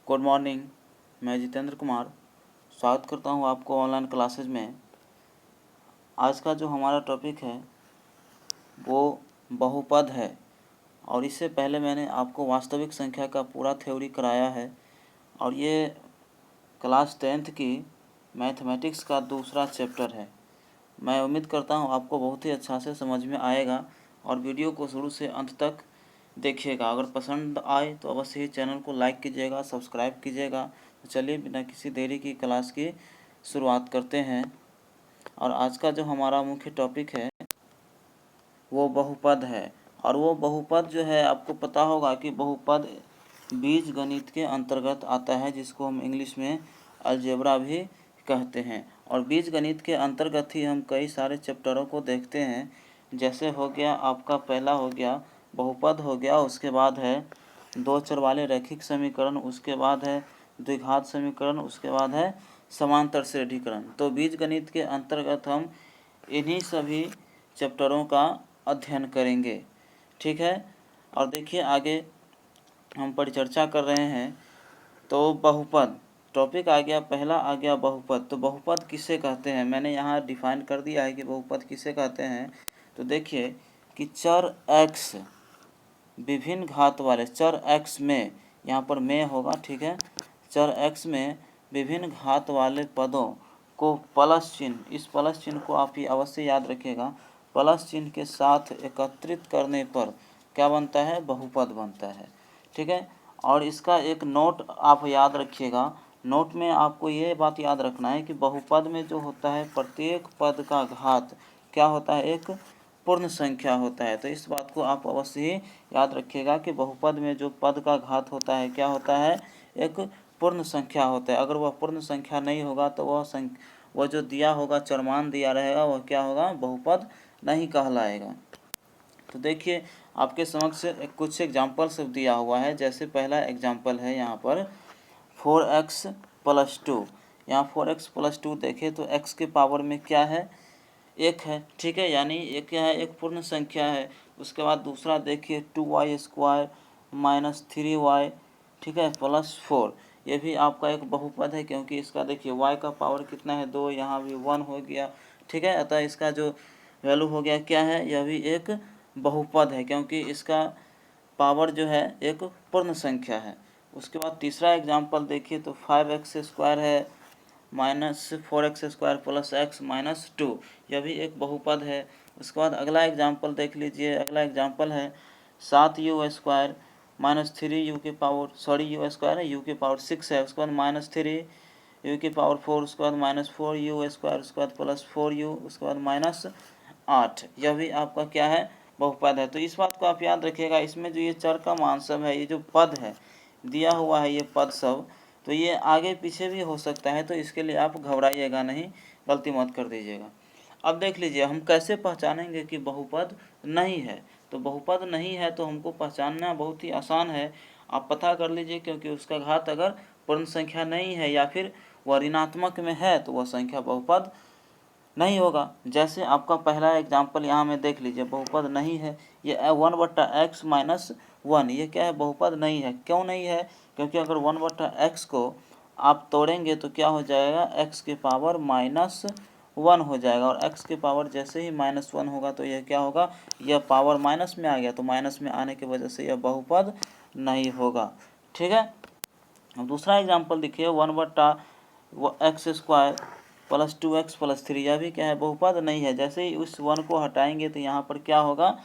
Good morning. मैं जितेंद्र कुमार स्वागत करता हूं आपको ऑनलाइन क्लासेज में। आज का जो हमारा टॉपिक है वो बहुपद है और इससे पहले मैंने आपको वास्तविक संख्या का पूरा थ्योरी कराया है और ये क्लास 10th की मैथमेटिक्स का दूसरा चैप्टर है। मैं उम्मीद करता हूं आपको बहुत ही अच्छा से समझ में आएगा और वीडियो को शुरू से अंत तक देखिएगा। अगर पसंद आए तो अवश्य ही चैनल को लाइक कीजिएगा, सब्सक्राइब कीजिएगा। तो चलिए बिना किसी देरी की क्लास की शुरुआत करते हैं। और आज का जो हमारा मुख्य टॉपिक है वो बहुपद है और वो बहुपद जो है आपको पता होगा कि बहुपद बीज गणित के अंतर्गत आता है, जिसको हम इंग्लिश में अलजेब्रा भी कहते हैं। और बीज गणित के अंतर्गत ही हम कई सारे चैप्टरों को देखते हैं। जैसे हो गया आपका पहला हो गया बहुपद हो गया, उसके बाद है दो चर वाले रैखिक समीकरण, उसके बाद है द्विघात समीकरण, उसके बाद है समांतर श्रेणीकरण। तो बीज गणित के अंतर्गत हम इन्हीं सभी चैप्टरों का अध्ययन करेंगे, ठीक है। और देखिए आगे हम परिचर्चा कर रहे हैं। तो बहुपद टॉपिक आ गया, पहला आ गया बहुपद। तो बहुपद किसे कहते हैं, मैंने यहाँ डिफाइन कर दिया है कि बहुपद किसे कहते हैं। तो देखिए कि चर x विभिन्न घात वाले चर x में, यहाँ पर में होगा, ठीक है। चर x में विभिन्न घात वाले पदों को प्लस चिन्ह, इस प्लस चिन्ह को आप ही अवश्य याद रखिएगा, प्लस चिन्ह के साथ एकत्रित करने पर क्या बनता है, बहुपद बनता है, ठीक है। और इसका एक नोट आप याद रखिएगा। नोट में आपको ये बात याद रखना है कि बहुपद में जो होता है प्रत्येक पद का घात क्या होता है, एक पूर्ण संख्या होता है। तो इस बात को आप अवश्य ही याद रखिएगा कि बहुपद में जो पद का घात होता है क्या होता है, एक पूर्ण संख्या होता है। अगर वह पूर्ण संख्या नहीं होगा तो वह जो दिया होगा चरमान दिया रहेगा वह क्या होगा, बहुपद नहीं कहलाएगा। तो देखिए आपके समक्ष कुछ एग्जाम्पल सब दिया हुआ है। जैसे पहला एग्जाम्पल है यहाँ पर 4x + 2। यहाँ 4x + 2 देखें तो x के पावर में क्या है, एक है, ठीक है, यानी एक क्या है, एक पूर्ण संख्या है। उसके बाद दूसरा देखिए 2y² - 3y, ठीक है, +4। ये भी आपका एक बहुपद है क्योंकि इसका देखिए y का पावर कितना है, 2, यहाँ भी 1 हो गया, ठीक है। अतः इसका जो वैल्यू हो गया क्या है, यह भी एक बहुपद है क्योंकि इसका पावर जो है एक पूर्ण संख्या है। उसके बाद तीसरा एग्जाम्पल देखिए तो 5x² है -4x² + x - 2, यह भी एक बहुपद है। उसके बाद अगला एग्जाम्पल देख लीजिए, अगला एग्जाम्पल है 7u² - 3u के पावर, सॉरी u² है, u के पावर 6 है। उसके बाद -3u के पावर 4, उसके बाद -4u², उसके बाद +4u, उसके बाद -8, यह भी आपका क्या है, बहुपद है। तो इस बात को आप याद रखिएगा। इसमें जो ये चर का मान सब है, ये जो पद है दिया हुआ है, ये पद सब, तो ये आगे पीछे भी हो सकता है। तो इसके लिए आप घबराइएगा नहीं, गलती मत कर दीजिएगा। अब देख लीजिए हम कैसे पहचानेंगे कि बहुपद नहीं है। तो बहुपद नहीं है तो हमको पहचानना बहुत ही आसान है। आप पता कर लीजिए, क्योंकि उसका घात अगर पूर्ण संख्या नहीं है या फिर वह ऋणात्मक में है तो वह संख्या बहुपद नहीं होगा। जैसे आपका पहला एग्जाम्पल यहाँ में देख लीजिए, बहुपद नहीं है, ये 1/x - 1, ये क्या है, बहुपद नहीं है। क्यों नहीं है, क्योंकि अगर 1/x को आप तोड़ेंगे तो क्या हो जाएगा, x के पावर -1 हो जाएगा। और x के पावर जैसे ही -1 होगा तो यह क्या होगा, यह पावर माइनस में आ गया, तो माइनस में आने की वजह से यह बहुपद नहीं होगा, ठीक है। अब दूसरा एग्जाम्पल देखिए 1/x² + 2x + 3, यह भी क्या है, बहुपद नहीं है। जैसे ही उस 1 को हटाएंगे तो यहाँ पर क्या होगा,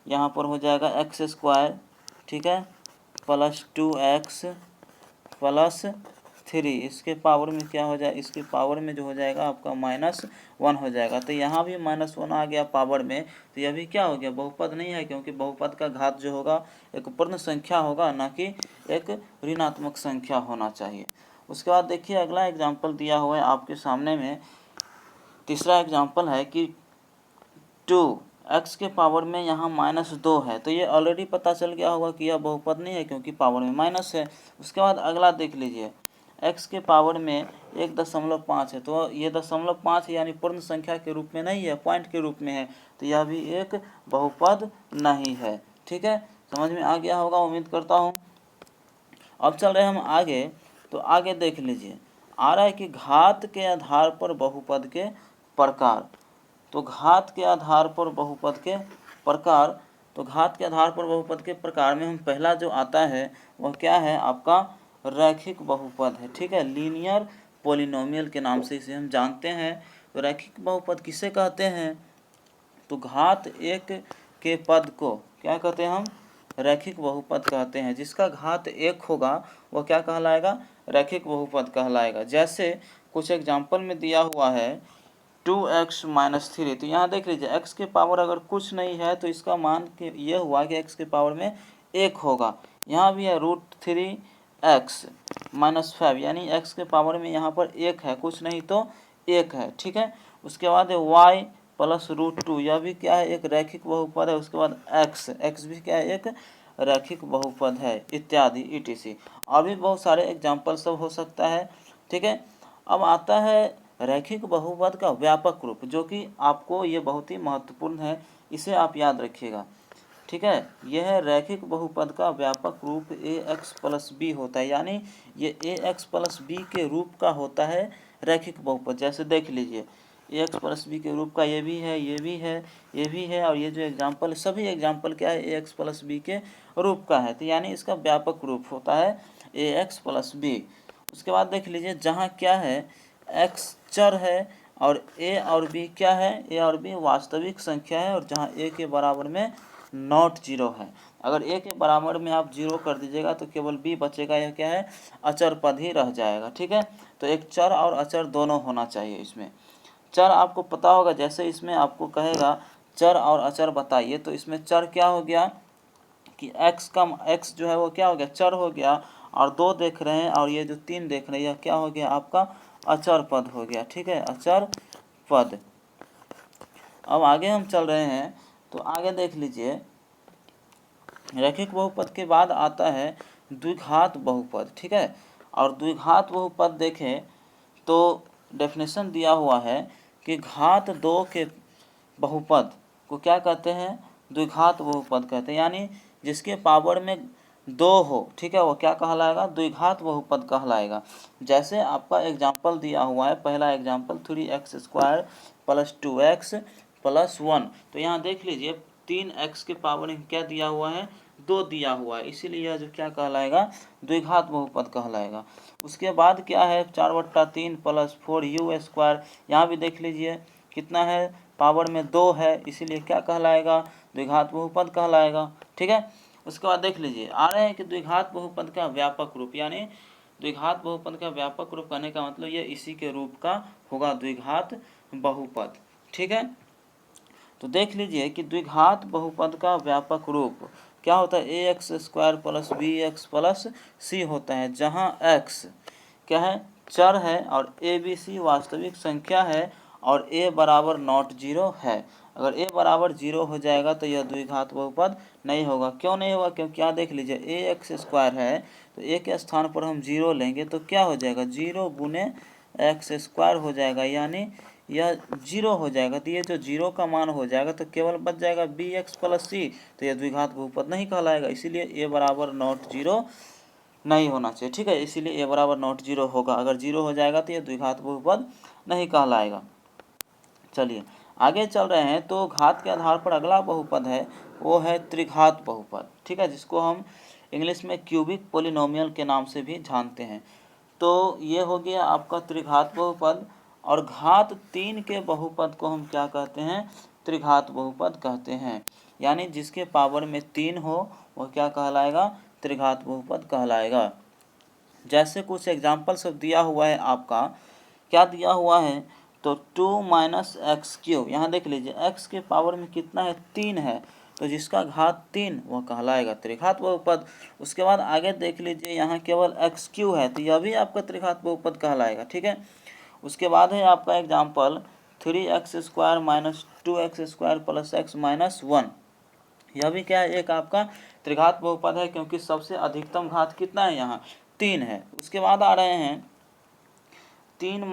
यहाँ पर हो जाएगा x², ठीक है, +2x + 3, इसके पावर में क्या हो जाए, इसके पावर में जो हो जाएगा आपका -1 हो जाएगा। तो यहाँ भी -1 आ गया पावर में, तो यह भी क्या हो गया, बहुपद नहीं है, क्योंकि बहुपद का घात जो होगा एक पूर्ण संख्या होगा, ना कि एक ऋणात्मक संख्या होना चाहिए। उसके बाद देखिए अगला एग्जाम्पल दिया हुआ है आपके सामने में। तीसरा एग्जाम्पल है कि 2x के पावर में यहाँ -2 है, तो ये ऑलरेडी पता चल गया होगा कि यह बहुपद नहीं है क्योंकि पावर में माइनस है। उसके बाद अगला देख लीजिए, x के पावर में 1.5 है, तो ये 0.5 यानी पूर्ण संख्या के रूप में नहीं है, पॉइंट के रूप में है, तो यह भी एक बहुपद नहीं है, ठीक है। समझ में आ गया होगा, उम्मीद करता हूँ। अब चल रहे हम आगे, तो आगे देख लीजिए, आ रहा है कि घात के आधार पर बहुपद के प्रकार। तो घात के आधार पर बहुपद के प्रकार, तो घात के आधार पर बहुपद के प्रकार में हम पहला जो आता है वह क्या है आपका रैखिक बहुपद है। ठीक है, लीनियर पॉलिनोमियल के नाम से इसे हम जानते हैं। तो रैखिक बहुपद किसे कहते हैं? तो घात एक के पद को क्या कहते हैं हम? रैखिक बहुपद कहते हैं। जिसका घात एक होगा वह क्या कहलाएगा? रैखिक बहुपद कहलाएगा। जैसे कुछ एग्जाम्पल में दिया हुआ है 2x - 3। तो यहाँ देख लीजिए x के पावर अगर कुछ नहीं है तो इसका मान ये हुआ कि x के पावर में 1 होगा। यहाँ भी है √3x - 5, यानी x के पावर में यहाँ पर 1 है, कुछ नहीं तो 1 है। ठीक है, उसके बाद है y + √2, यह भी क्या है? एक रैखिक बहुपद है। उसके बाद x भी क्या है? एक रैखिक बहुपद है, इत्यादि etc। और भी बहुत सारे एग्जाम्पल सब हो सकता है। ठीक है, अब आता है रैखिक बहुपद का व्यापक रूप, जो कि आपको ये बहुत ही महत्वपूर्ण है, इसे आप याद रखिएगा। ठीक है, यह है रैखिक बहुपद का व्यापक रूप ax + b होता है, यानी ये ax + b के रूप का होता है रैखिक बहुपद। जैसे देख लीजिए ax + b के रूप का ये भी है, ये भी है, ये भी है, और ये जो एग्जाम्पल, सभी एग्जाम्पल क्या है? ax + b के रूप का है। तो यानी इसका व्यापक रूप होता है ax + b। उसके बाद देख लीजिए, जहाँ क्या है x चर है और a और b क्या है? a और b वास्तविक संख्या है, और जहाँ a के बराबर में नॉट जीरो है। अगर a के बराबर में आप 0 कर दीजिएगा तो केवल b बचेगा, यह क्या है? अचर पद ही रह जाएगा। ठीक है, तो एक चर और अचर दोनों होना चाहिए इसमें। चर आपको पता होगा, जैसे इसमें आपको कहेगा चर और अचर बताइए, तो इसमें चर क्या हो गया कि x जो है वो क्या हो गया? चर हो गया, और 2 देख रहे हैं और ये जो 3 देख रहे हैं, यह क्या हो गया? आपका अचर पद हो गया। ठीक है, अचर पद। अब आगे हम चल रहे हैं, तो आगे देख लीजिए, रैखिक बहुपद के बाद आता है द्विघात बहुपद। ठीक है, और द्विघात बहुपद देखें तो डेफिनेशन दिया हुआ है कि घात 2 के बहुपद को क्या कहते हैं? द्विघात बहुपद कहते हैं, यानी जिसके पावर में 2 हो। ठीक है, वो क्या कहलाएगा? द्विघात बहुपद कहलाएगा। जैसे आपका एग्जाम्पल दिया हुआ है, पहला एग्जाम्पल 3x² + 2x + 1। तो यहाँ देख लीजिए 3x के पावर में क्या दिया हुआ है? 2 दिया हुआ है, इसीलिए यह जो क्या कहलाएगा? द्विघात बहुपद कहलाएगा। उसके बाद क्या है? 4/3 + 4u²। यहाँ भी देख लीजिए कितना है? पावर में 2 है, इसीलिए क्या कहलाएगा? द्विघात बहुपद कहलाएगा। ठीक है, उसके बाद देख लीजिए, आ रहे हैं कि द्विघात बहुपद का व्यापक रूप, यानी द्विघात बहुपद का व्यापक रूप कहने का मतलब ये इसी के रूप का होगा, द्विघात बहुपद। ठीक है, तो देख लीजिए कि द्विघात बहुपद का व्यापक रूप क्या होता है? ax² + bx + c होता है, जहाँ x क्या है? चर है, और a b c वास्तविक संख्या है, और a बराबर नॉट जीरो है। अगर a बराबर 0 हो जाएगा तो यह द्विघात बहुपद नहीं होगा। क्यों नहीं होगा? क्योंकि यहाँ देख लीजिए ax² है, तो a के स्थान पर हम 0 लेंगे तो क्या हो जाएगा? 0 × x² हो जाएगा, यानी यह 0 हो जाएगा। तो ये जो 0 का मान हो जाएगा तो केवल बच जाएगा bx + c, तो यह द्विघात बहुपद नहीं कहलाएगा। इसीलिए a बराबर नॉट जीरो नहीं होना चाहिए। ठीक है, इसीलिए a बराबर नॉट जीरो होगा। अगर 0 हो जाएगा तो यह द्विघात बहुपद नहीं कहलाएगा। चलिए आगे चल रहे हैं, तो घात के आधार पर अगला बहुपद है वो है त्रिघात बहुपद। ठीक है, जिसको हम इंग्लिश में क्यूबिक पोलिनोमियल के नाम से भी जानते हैं। तो ये हो गया आपका त्रिघात बहुपद। और घात 3 के बहुपद को हम क्या कहते हैं? त्रिघात बहुपद कहते हैं, यानी जिसके पावर में 3 हो वह क्या कहलाएगा? त्रिघात बहुपद कहलाएगा। जैसे कुछ एग्जाम्पल सब दिया हुआ है आपका, क्या दिया हुआ है? तो 2 - x³ यहाँ देख लीजिए x के पावर में कितना है? 3 है, तो जिसका घात 3 वह कहलाएगा त्रिघात बहुपद। उसके बाद आगे देख लीजिए, यहाँ केवल x³ है, तो यह भी आपका त्रिघात बहुपद कहलाएगा। ठीक है, उसके बाद है आपका एग्जाम्पल 3x² - 2x² + x - 1। यह भी क्या है? एक आपका त्रिघात बहुपद है, क्योंकि सबसे अधिकतम घात कितना है? यहाँ 3 है। उसके बाद आ रहे हैं 3 -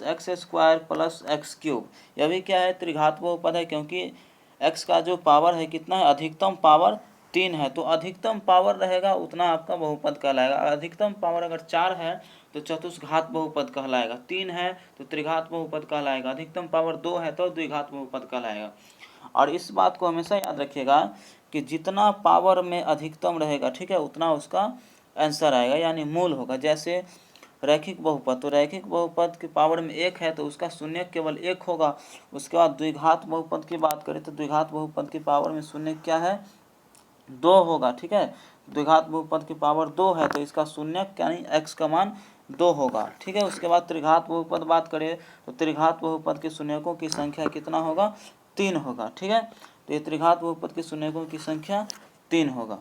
x² + x³। यह भी क्या है? त्रिघात बहुपद है, क्योंकि x का जो पावर है कितना है? अधिकतम पावर 3 है तो अधिकतम पावर रहेगा उतना आपका बहुपद कहलाएगा। अधिकतम पावर अगर 4 है तो चतुष्घात बहुपद कहलाएगा, 3 है तो त्रिघात बहुपद कहलाएगा, अधिकतम पावर 2 है तो द्विघात बहुपद कहलाएगा। और इस बात को हमेशा याद रखिएगा कि जितना पावर में अधिकतम रहेगा, ठीक है, उतना उसका आंसर आएगा यानी मूल होगा। जैसे रैखिक बहुपद, तो रैखिक बहुपद की पावर में 1 है तो उसका शून्य केवल 1 होगा। उसके बाद द्विघात बहुपद की बात करें तो द्विघात बहुपद की पावर में शून्य क्या है, 2 होगा, ठीक है। द्विघात बहुपद की पावर 2 है तो इसका शून्य यानी x का मान 2 होगा, ठीक है। उसके बाद त्रिघात बहुपद बात करें तो त्रिघात बहुपद के शून्यकों की संख्या कितना होगा, 3 होगा, ठीक है। तो ये त्रिघात बहुपद के शून्यकों की संख्या 3 होगा।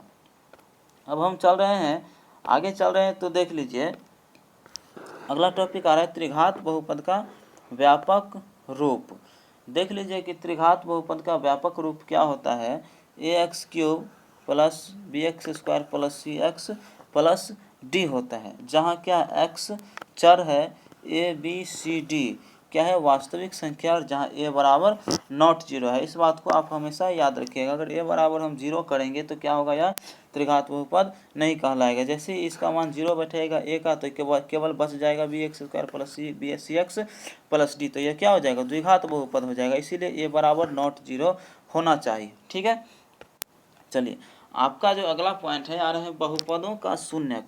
अब हम चल रहे हैं आगे, चल रहे हैं तो देख लीजिए अगला टॉपिक आ रहा है त्रिघात बहुपद का व्यापक रूप। देख लीजिए कि त्रिघात बहुपद का व्यापक रूप क्या होता है, ax³ plus bx² plus cx plus d होता है, जहाँ क्या x चर है, a b c d क्या है वास्तविक संख्या, और जहाँ a बराबर नॉट 0 है। इस बात को आप हमेशा याद रखिएगा, अगर a बराबर हम 0 करेंगे तो क्या होगा, यह त्रिघात बहुपद नहीं कहलाएगा। जैसे ही इसका मान 0 बैठेगा a का तो केवल बच जाएगा bx² plus cx plus d, तो यह क्या हो जाएगा, द्विघात बहुपद हो जाएगा। इसीलिए a बराबर नॉट 0 होना चाहिए, ठीक है। चलिए आपका जो अगला पॉइंट है आ रहा है बहुपदों का शून्यक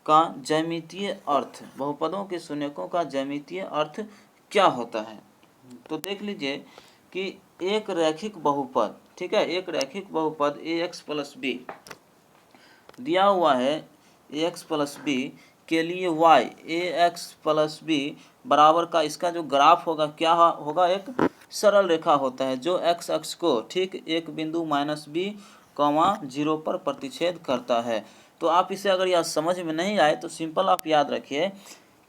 का ज्यामितीय अर्थ। बहुपदों के शून्यकों का ज्यामितीय अर्थ क्या होता है, तो देख लीजिए कि एक रैखिक बहुपद, ठीक है, एक रैखिक बहुपद ax प्लस बी दिया हुआ है, ax प्लस बी के लिए y ax प्लस बी बराबर का इसका जो ग्राफ होगा क्या होगा, एक सरल रेखा होता है जो x अक्ष को ठीक एक बिंदु -b, 0 पर प्रतिच्छेद करता है। तो आप इसे अगर यह समझ में नहीं आए तो सिंपल आप याद रखिए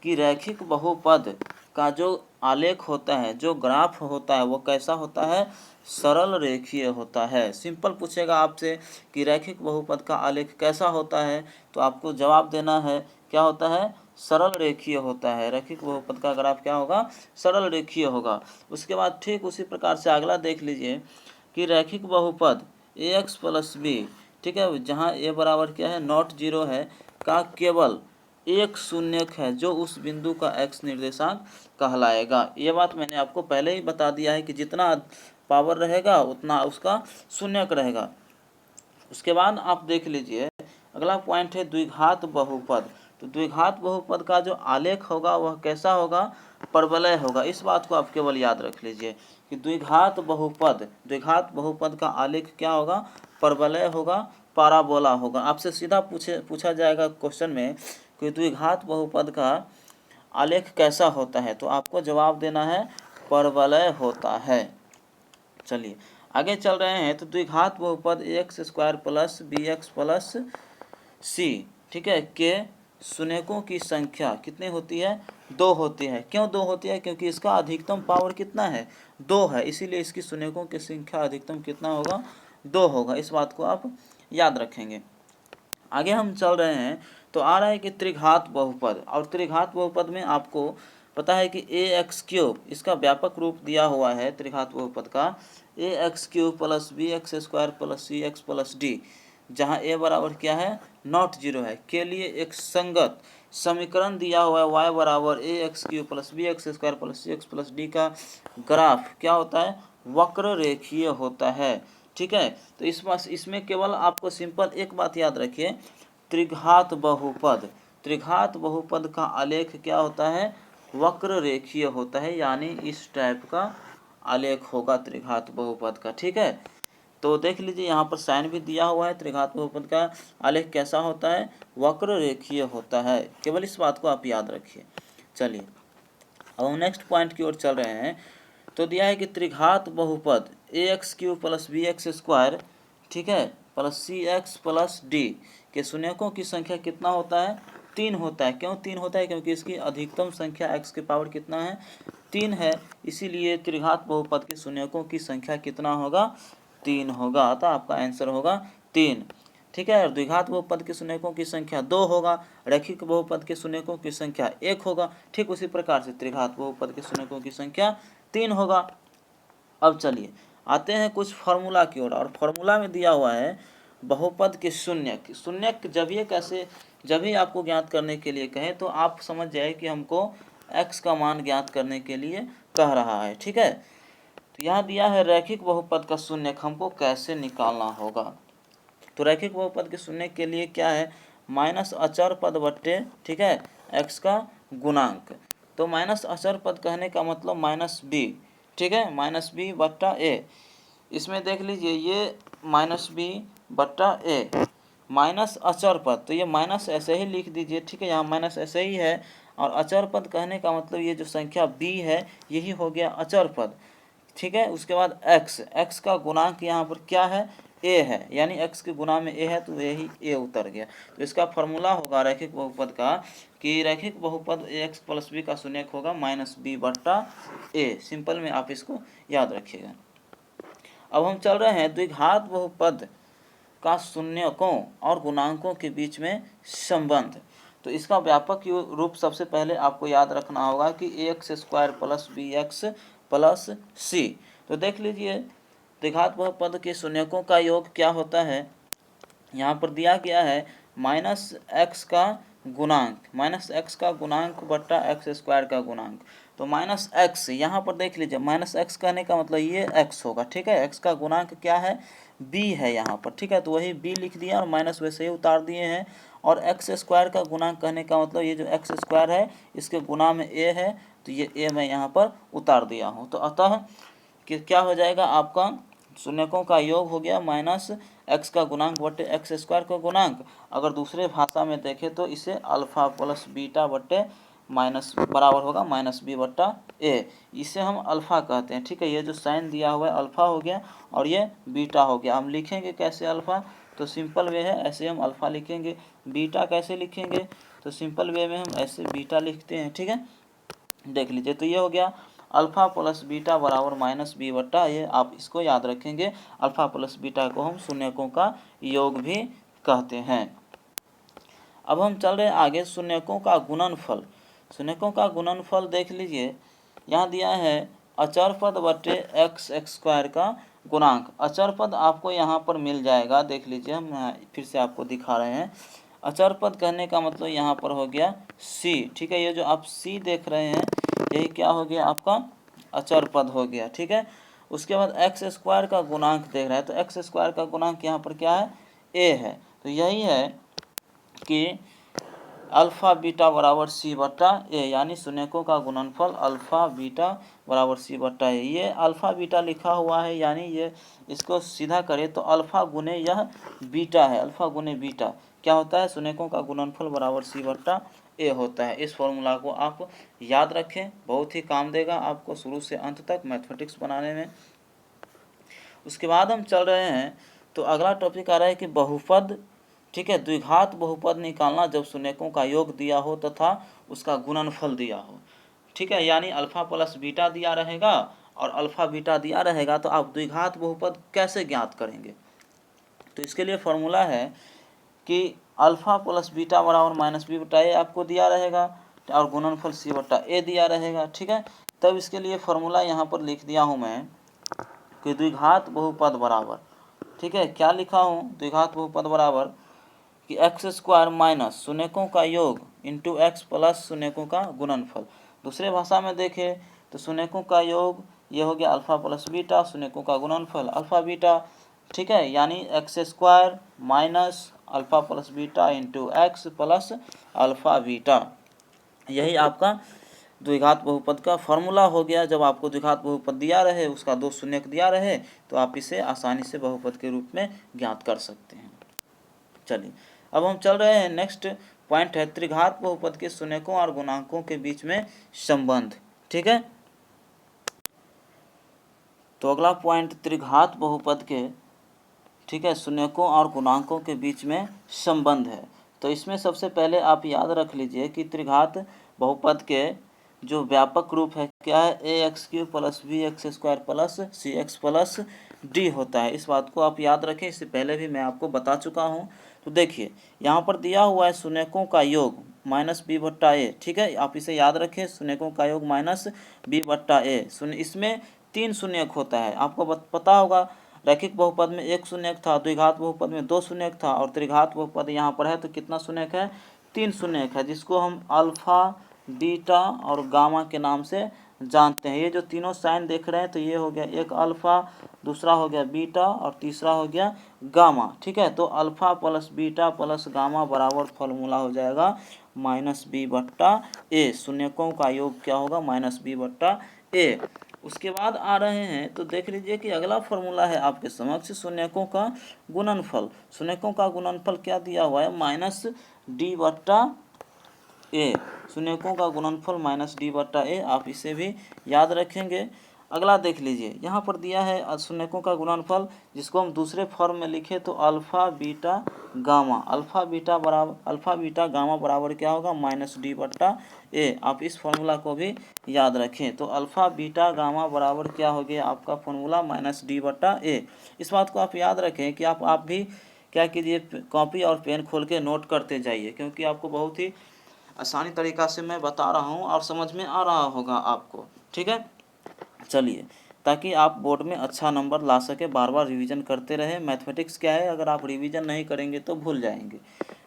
कि रैखिक बहुपद का जो आलेख होता है, जो ग्राफ होता है, वो कैसा होता है, सरल रेखीय होता है। सिंपल पूछेगा आपसे कि रैखिक बहुपद का आलेख कैसा होता है, तो आपको जवाब देना है क्या होता है, सरल रेखीय होता है। रैखिक बहुपद का ग्राफ क्या होगा, सरल रेखीय होगा। उसके बाद ठीक उसी प्रकार से अगला देख लीजिए कि रैखिक बहुपद ax प्लस बी, ठीक है, जहाँ a बराबर क्या है, नॉट 0 है, का केवल एक शून्यक है जो उस बिंदु का x निर्देशांक कहलाएगा। ये बात मैंने आपको पहले ही बता दिया है कि जितना पावर रहेगा उतना उसका शून्यक रहेगा। उसके बाद आप देख लीजिए अगला पॉइंट है द्विघात बहुपद। तो द्विघात बहुपद का जो आलेख होगा वह कैसा होगा, परवलय होगा। इस बात को आप केवल याद रख लीजिए कि द्विघात बहुपद का आलेख क्या होगा, परवलय होगा, पाराबोला होगा। आपसे सीधा पूछा जाएगा क्वेश्चन में कि द्विघात बहुपद का आलेख कैसा होता है, तो आपको जवाब देना है परवलय होता है। चलिए आगे चल रहे हैं तो द्विघात बहुपद ax² plus bx plus c, ठीक है, के शून्यकों की संख्या कितनी होती है, 2 होती है। क्यों 2 होती है, क्योंकि इसका अधिकतम पावर कितना है, 2 है, इसीलिए इसकी शून्यकों की संख्या अधिकतम कितना होगा, 2 होगा। इस बात को आप याद रखेंगे। आगे हम चल रहे हैं तो आ रहा है कि त्रिघात बहुपद, और त्रिघात बहुपद में आपको पता है कि ax³ इसका व्यापक रूप दिया हुआ है त्रिघात बहुपद का, ax³ plus bx² plus cx plus d, जहाँ a बराबर क्या है, नॉट 0 है, के लिए एक संगत समीकरण दिया हुआ है y बराबर ax³ plus bx² plus cx plus d का ग्राफ क्या होता है, वक्र रेखीय होता है, ठीक है। तो इसमें केवल आपको सिंपल एक बात याद रखिए, त्रिघात बहुपद का आलेख क्या होता है, वक्र रेखीय होता है, यानी इस टाइप का आलेख होगा त्रिघात बहुपद का, ठीक है। तो देख लीजिए यहाँ पर साइन भी दिया हुआ है, त्रिघात बहुपद का आलेख कैसा होता है, वक्र रेखीय होता है, केवल इस बात को आप याद रखिए। चलिए अब हम नेक्स्ट पॉइंट की ओर चल रहे हैं। तो दिया है कि त्रिघात बहुपद ax³ प्लस bx², ठीक है, प्लस cx प्लस d के शून्यकों की संख्या कितना होता है, 3 होता है। क्यों 3 होता है, क्योंकि इसकी अधिकतम संख्या x के पावर कितना है, 3 है, इसीलिए त्रिघात बहुपद के शून्यकों की संख्या कितना होगा, 3 होगा। अतः आपका आंसर होगा 3, ठीक है। और द्विघात बहुपद के शून्यकों की संख्या 2 होगा, रैखिक बहुपद के शून्यकों की संख्या 1 होगा। ठीक उसी प्रकार से त्रिघात बहुपद के शून्यकों की संख्या 3 होगा। अब चलिए आते हैं कुछ फार्मूला की ओर, और फार्मूला में दिया हुआ है बहुपद के शून्यक। शून्यक जब भी आपको ज्ञात करने के लिए कहें तो आप समझ जाए कि हमको x का मान ज्ञात करने के लिए कह रहा है। ठीक है, तो यहाँ दिया है रैखिक बहुपद का शून्यक हमको कैसे निकालना होगा। तो रैखिक बहुपद के शून्यक के लिए क्या है, माइनस अचर पद बट्टे, ठीक है, x का गुणांक। तो माइनस अचर पद कहने का मतलब माइनस बी, ठीक है, माइनस बी बट्टा ए। इसमें देख लीजिए ये माइनस बी बट्टा ए माइनस अचर पद, तो ये माइनस ऐसे ही लिख दीजिए। ठीक है, यहाँ माइनस ऐसे ही है, और अचर पद कहने का मतलब ये जो संख्या b है यही हो गया अचर पद। ठीक है, उसके बाद x का गुणांक यहाँ पर क्या है, a है, यानी x के गुणा में a है तो यही a उतर गया। तो इसका फॉर्मूला होगा रैखिक बहुपद का कि रैखिक बहुपद ax प्लस b का शून्यक होगा माइनस b बट्टा a। सिंपल में आप इसको याद रखिएगा। अब हम चल रहे हैं द्विघात बहुपद का शून्यकों और गुणांकों के बीच में संबंध। तो इसका व्यापक रूप सबसे पहले आपको याद रखना होगा कि ax square plus b x plus c. तो देख लीजिए द्विघात बहुपद के शून्यकों का योग क्या होता है, यहाँ पर दिया गया है माइनस एक्स का गुणांक बट्टा एक्स स्क्वायर का गुणांक। तो माइनस एक्स यहाँ पर देख लीजिए, माइनस एक्स कहने का मतलब ये एक्स होगा। ठीक है, एक्स का गुणांक क्या है, b है यहाँ पर। ठीक है, तो वही b लिख दिया और माइनस वैसे ही उतार दिए हैं। और एक्स स्क्वायर का गुणांक कहने का मतलब ये जो एक्स स्क्वायर है इसके गुणा में a है, तो ये a मैं यहाँ पर उतार दिया हूँ। तो अतः कि क्या हो जाएगा, आपका शून्यकों का योग हो गया माइनस एक्स का गुणांक बट्टे एक्स स्क्वायर का गुणांक। अगर दूसरे भाषा में देखें तो इसे अल्फा प्लस बीटा बट्टे माइनस बराबर होगा माइनस बी बट्टा ए। इसे हम अल्फा कहते हैं। ठीक है, ये जो साइन दिया हुआ है अल्फा हो गया और ये बीटा हो गया। हम लिखेंगे कैसे अल्फा, तो सिंपल वे है ऐसे हम अल्फा लिखेंगे। बीटा कैसे लिखेंगे, तो सिंपल वे में हम ऐसे बीटा लिखते हैं। ठीक है, देख लीजिए, तो ये हो गया अल्फा प्लस बीटा बराबर माइनस बी बट्टा ये। आप इसको याद रखेंगे, अल्फा प्लस बीटा को हम शून्यकों का योग भी कहते हैं। अब हम चल रहे हैं आगे, शून्यकों का गुणनफल। शून्यकों का गुणनफल देख लीजिए, यहाँ दिया है अचर पद बट्टे एक्स स्क्वायर का गुणांक। अचर पद आपको यहाँ पर मिल जाएगा, देख लीजिए, हम फिर से आपको दिखा रहे हैं। अचर पद कहने का मतलब यहाँ पर हो गया c। ठीक है, ये जो आप c देख रहे हैं यही क्या हो गया, आपका अचर पद हो गया। ठीक है, उसके बाद एक्स स्क्वायर का गुणांक देख रहे हैं, तो एक्स स्क्वायर का गुणांक यहाँ पर क्या है, a है। तो यही है कि अल्फा बीटा बराबर सी बट्टा ए, यानी शून्यकों का गुणनफल अल्फा बीटा बराबर सी बट्टा ए। ये अल्फा बीटा लिखा हुआ है, यानी ये इसको सीधा करें तो अल्फा गुने यह बीटा है, अल्फा गुने बीटा क्या होता है, शून्यकों का गुणनफल बराबर सी बट्टा ए होता है। इस फॉर्मूला को आप याद रखें, बहुत ही काम देगा आपको शुरू से अंत तक मैथमेटिक्स बनाने में। उसके बाद हम चल रहे हैं, तो अगला टॉपिक आ रहा है कि बहुपद। ठीक है, द्विघात बहुपद निकालना जब शून्यकों का योग दिया हो तथा उसका गुणनफल दिया हो। ठीक है, यानी अल्फा प्लस बीटा दिया रहेगा और अल्फा बीटा दिया रहेगा, तो आप द्विघात बहुपद कैसे ज्ञात करेंगे। तो इसके लिए फॉर्मूला है कि अल्फा प्लस बीटा बराबर माइनस बी बटा ए आपको दिया रहेगा और गुणनफल सी बटा ए दिया रहेगा। ठीक है, तब इसके लिए फॉर्मूला यहाँ पर लिख दिया हूँ मैं कि द्विघात बहुपद बराबर, ठीक है, क्या लिखा हूँ, द्विघात बहुपद बराबर कि एक्स स्क्वायर माइनस शून्यकों का योग इंटू एक्स प्लस शून्यकों का गुणनफल। दूसरे भाषा में देखें तो शून्यकों का योग ये हो गया अल्फा प्लस बीटा, शून्यकों का गुणनफल अल्फा बीटा। ठीक है, यानी x square minus alpha plus beta into x plus alpha beta. यही आपका द्विघात बहुपद का फॉर्मूला हो गया। जब आपको द्विघात बहुपद दिया रहे, उसका दो शून्यक दिया रहे, तो आप इसे आसानी से बहुपद के रूप में ज्ञात कर सकते हैं। चलिए, अब हम चल रहे हैं, नेक्स्ट पॉइंट है त्रिघात बहुपद के शून्यकों और गुणांकों के बीच में संबंध। ठीक है, तो अगला पॉइंट त्रिघात बहुपद के, ठीक है, शून्यकों और गुणांकों के बीच में संबंध है। तो इसमें सबसे पहले आप याद रख लीजिए कि त्रिघात बहुपद के जो व्यापक रूप है क्या है, a x cube plus b x square plus c x plus d होता है। इस बात को आप याद रखें, इससे पहले भी मैं आपको बता चुका हूँ। तो देखिए यहाँ पर दिया हुआ है शून्यकों का योग माइनस बी बट्टा ए। ठीक है, आप इसे याद रखें, शून्यकों का योग माइनस बी बट्टा ए। इसमें तीन शून्यक होता है, आपको पता होगा। रैखिक बहुपद में एक शून्यक था, द्विघात बहुपद में दो शून्यक था, और त्रिघात बहुपद यहाँ पर है तो कितना शून्यक है, तीन शून्यक है, जिसको हम अल्फा, बीटा और गामा के नाम से जानते हैं। ये जो तीनों साइन देख रहे हैं तो ये हो गया एक अल्फा, दूसरा हो गया बीटा और तीसरा हो गया गामा। ठीक है, तो alpha plus beta plus gamma बराबर फॉर्मूला हो जाएगा -b/a। शून्यकों का योग क्या होगा, -b/a। उसके बाद आ रहे हैं तो देख लीजिए कि अगला फॉर्मूला है आपके समक्ष शून्यकों का गुणनफल। शून्यकों का गुणनफल क्या दिया हुआ है, -d/a। शून्यकों का गुणनफल -d/a, आप इसे भी याद रखेंगे। अगला देख लीजिए, यहाँ पर दिया है शून्यकों का गुणनफल, जिसको हम दूसरे फॉर्म में लिखे तो alpha beta gamma, alpha beta gamma बराबर क्या होगा, -d/a। आप इस फॉर्मूला को भी याद रखें। तो अल्फा बीटा गामा बराबर क्या हो गया आपका फॉर्मूला, -d/a। इस बात को आप याद रखें कि आप भी क्या कीजिए, कॉपी और पेन खोल के नोट करते जाइए, क्योंकि आपको बहुत ही आसानी तरीक़ा से मैं बता रहा हूँ और समझ में आ रहा होगा आपको। ठीक है, चलिए, ताकि आप बोर्ड में अच्छा नंबर ला सके, बार बार रिवीजन करते रहे। मैथमेटिक्स क्या है, अगर आप रिवीजन नहीं करेंगे तो भूल जाएंगे।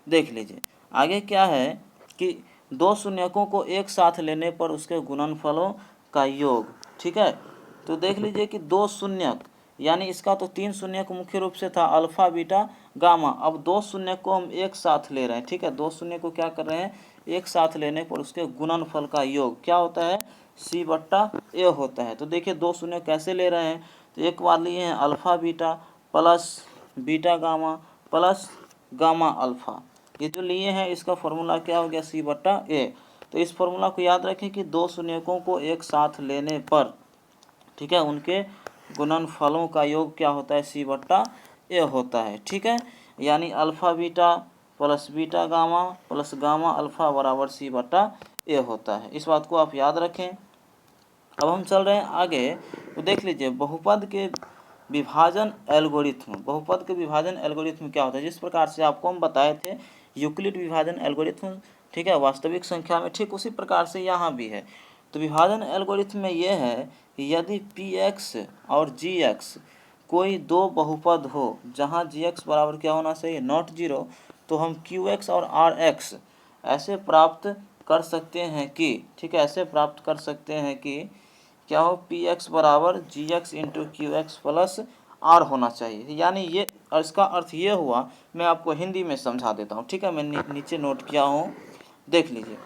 देख लीजिए आगे क्या है कि दो शून्यकों को एक साथ लेने पर उसके गुणनफलों का योग। ठीक है, तो देख लीजिए कि दो शून्यक, यानी इसका तो तीन शून्यक मुख्य रूप से था अल्फा बीटा गामा, अब दो शून्यक को हम एक साथ ले रहे हैं। ठीक है, दो शून्य को क्या कर रहे हैं, एक साथ लेने पर उसके गुणनफल का योग क्या होता है, c/a होता है। तो देखिए दो शून्य कैसे ले रहे हैं, तो एक बार लिए हैं alpha beta plus beta gamma plus gamma alpha, ये जो लिए हैं इसका फॉर्मूला क्या हो गया, c/a। तो इस फॉर्मूला को याद रखें कि दो शून्यकों को एक साथ लेने पर, ठीक है, उनके गुणनफलों का योग क्या होता है, c/a होता है। ठीक है, यानी alpha beta plus beta gamma plus gamma alpha बराबर c/a होता है। इस बात को आप याद रखें। अब हम चल रहे हैं आगे, तो देख लीजिए बहुपद के विभाजन एल्गोरिथ्म। बहुपद के विभाजन एल्गोरिथ्म क्या होता है, जिस प्रकार से आपको हम बताए थे यूक्लिड विभाजन एल्गोरिथ्म, ठीक है, वास्तविक संख्या में, ठीक उसी प्रकार से यहाँ भी है। तो विभाजन एल्गोरिथ्म में ये है कि यदि px और gx कोई दो बहुपद हो जहाँ gx बराबर क्या होना चाहिए, नॉट जीरो, तो हम qx और rx ऐसे प्राप्त कर सकते हैं कि, ठीक है, ऐसे प्राप्त कर सकते हैं कि क्या हो, px बराबर gx into qx plus r होना चाहिए। यानी ये, और इसका अर्थ ये हुआ, मैं आपको हिंदी में समझा देता हूँ। ठीक है, मैं नीचे नोट किया हूँ, देख लीजिए।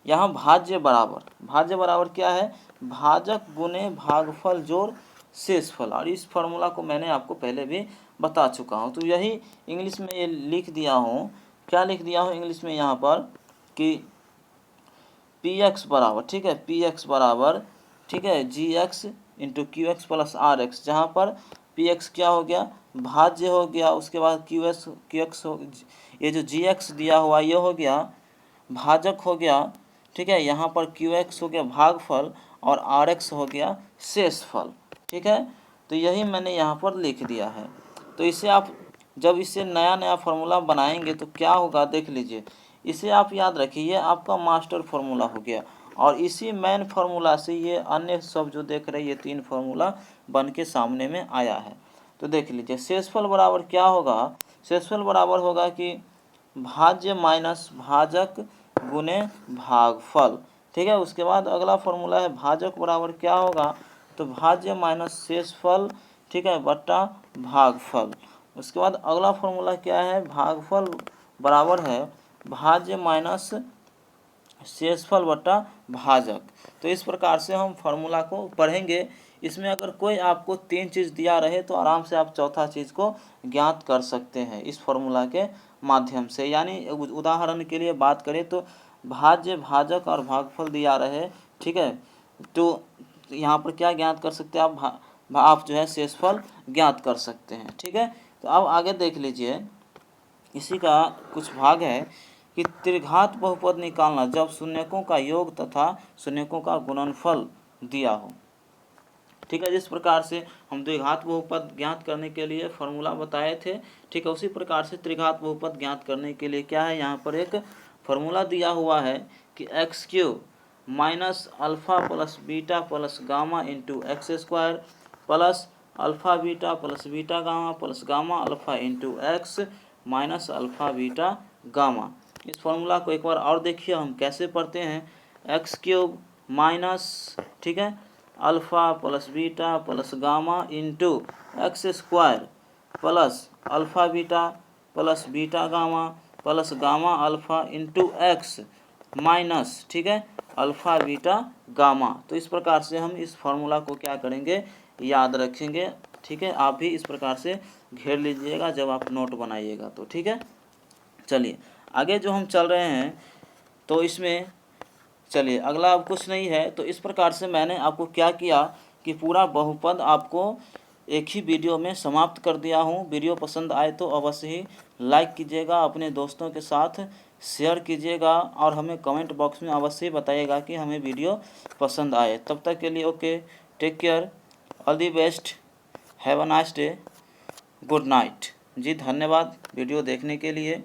यहाँ भाज्य बराबर क्या है, भाजक गुने भागफल जोड़ शेषफल, और इस फॉर्मूला को मैंने आपको पहले भी बता चुका हूँ। तो यही इंग्लिश में ये लिख दिया हूँ, क्या लिख दिया हूँ इंग्लिश में यहाँ पर कि px बराबर, ठीक है, px बराबर, ठीक है, gx into qx plus rx, जहाँ पर px क्या हो गया, भाज्य हो गया, उसके बाद qx हो, ये जो gx दिया हुआ ये हो गया भाजक हो गया। ठीक है, यहाँ पर qx हो गया भागफल और rx हो गया शेषफल। ठीक है, तो यही मैंने यहाँ पर लिख दिया है। तो इसे आप जब इसे नया फार्मूला बनाएंगे तो क्या होगा, देख लीजिए, इसे आप याद रखिए, ये आपका मास्टर फार्मूला हो गया, और इसी मेन फार्मूला से ये अन्य सब जो देख रहे हैं ये तीन फार्मूला बन के सामने में आया है। तो देख लीजिए शेषफल बराबर क्या होगा, शेषफल बराबर होगा कि भाज्य माइनस भाजक गुने भागफल। ठीक है, उसके बाद अगला फॉर्मूला है भाजक बराबर क्या होगा, तो भाज्य माइनस शेषफल, ठीक है, बट्टा भागफल। उसके बाद अगला फॉर्मूला क्या है, भागफल बराबर है भाज्य माइनस शेषफल बट्टा भाजक। तो इस प्रकार से हम फार्मूला को पढ़ेंगे। इसमें अगर कोई आपको तीन चीज़ दिया रहे तो आराम से आप चौथा चीज़ को ज्ञात कर सकते हैं इस फार्मूला के माध्यम से। यानी उदाहरण के लिए बात करें तो भाज्य, भाजक और भागफल दिया रहे, ठीक है, तो यहाँ पर क्या ज्ञात कर सकते हैं आप जो है शेषफल ज्ञात कर सकते हैं। ठीक है, तो अब आगे देख लीजिए, इसी का कुछ भाग है कि त्रिघात बहुपद निकालना जब शून्यकों का योग तथा शून्यकों का गुणनफल दिया हो। ठीक है, जिस प्रकार से हम द्विघात बहुपद ज्ञात करने के लिए फॉर्मूला बताए थे, ठीक है, उसी प्रकार से त्रिघात बहुपद ज्ञात करने के लिए क्या है, यहाँ पर एक फॉर्मूला दिया हुआ है कि x³ minus alpha plus beta plus gamma into x square plus alpha beta plus beta gamma plus gamma alpha into x minus alpha beta gamma. इस फॉर्मूला को एक बार और देखिए हम कैसे पढ़ते हैं। एक्स क्यूब माइनस, ठीक है, alpha plus beta plus gamma into x square plus alpha beta plus beta gamma plus gamma alpha into x minus, ठीक है, अल्फ़ा बीटा गामा। तो इस प्रकार से हम इस फार्मूला को क्या करेंगे, याद रखेंगे, ठीक है। आप भी इस प्रकार से घेर लीजिएगा जब आप नोट बनाइएगा तो, ठीक है। चलिए आगे जो हम चल रहे हैं तो इसमें चलिए अगला अब कुछ नहीं है। तो इस प्रकार से मैंने आपको क्या किया कि पूरा बहुपद आपको एक ही वीडियो में समाप्त कर दिया हूँ। वीडियो पसंद आए तो अवश्य ही लाइक कीजिएगा, अपने दोस्तों के साथ शेयर कीजिएगा और हमें कमेंट बॉक्स में अवश्य ही बताइएगा कि हमें वीडियो पसंद आए। तब तक के लिए okay, take care, all the best, have a nice day, good night. जी धन्यवाद वीडियो देखने के लिए।